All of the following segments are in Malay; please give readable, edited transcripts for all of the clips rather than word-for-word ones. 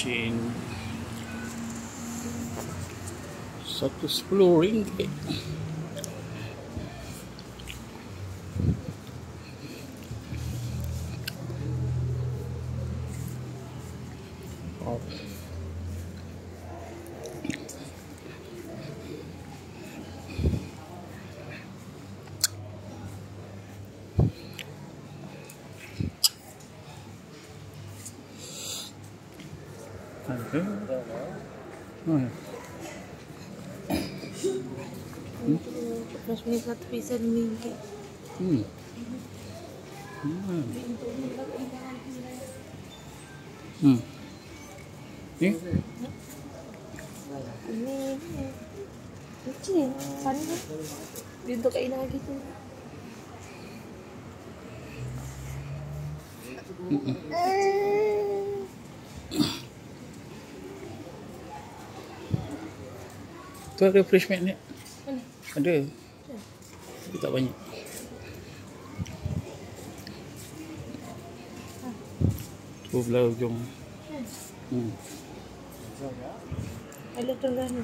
kitchen. RM110. Oh. Fresh milk satu pieces RM5. Ni? Ini kecil, panas. Dia untuk Kak Ina gitu. Tu ada fresh milk ni? Mana? Ada. Tapi tak banyak. Tu belah ujung. Ada tengah ni.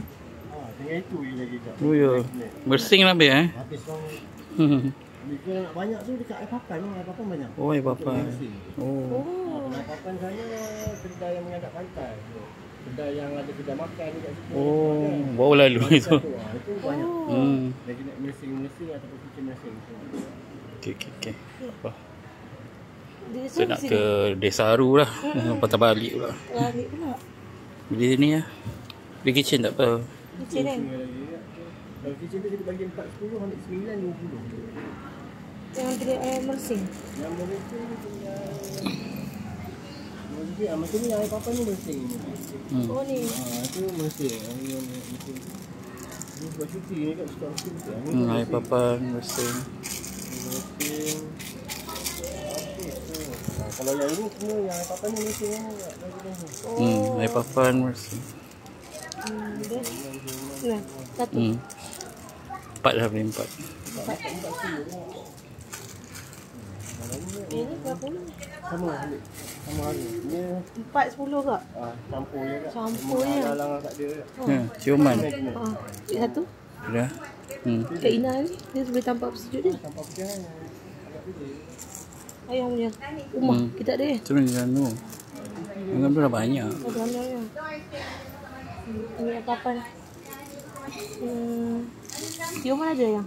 Tengah itu je lagi tak. Oh ya. Bersing lah be Habis kau bila nak banyak tu dekat air papan ni, air papan banyak. Oh, air papan. Oh. Air papan saya kedai yang menghadap pantai. Kedai yang ada kedai makan dekat situ. Oh, baru lalu itu. Itu banyak. Lagi nak mesin ataupun kitchen mesin. Okey. Apa? Dia Saya nak ke Desa Aru lah. Patah balik pula. Balik pula. Beli ni lah. Beli kitchen tak apa. Kecil kan? Kalau kitchen tu kita bagi 4.10 ambil 9.20. Yang dia air mersing. Yang mesin punya macam ni air papan ni mesin ni. Oh ni. Itu mesin. Ini mesin. Ini buat cuci ni kat stok mesin tu. Air papan, mesin. Mesin. Kalau yang ini semua yang air papan ni mesin ni. Air papan, mesin. Nah, satu. 4 dah beli 4. Ini berapa ni? Sama hari. Ni 4.10 kak? campur je kak. Campur je. Dalang tak ada. Ciuman. Satu. Dah. Kak Ina ni, dia boleh tampak sejuk dia. Tanpa pegang agak pedih. Ayam punya rumah. Kita ada Tu ni anu. Dengan tu dah banyak. Ada ya. Ini apa-apa. Ciuman ada yang?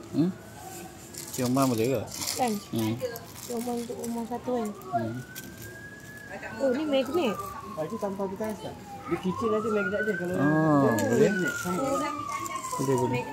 Ciuman boleh ke? Kan? Ciuman untuk rumah satu kan? Oh, ni magnet. Itu tanpa pegang tak? Di kitchen ada magnet dia kalau boleh. sama. Boleh.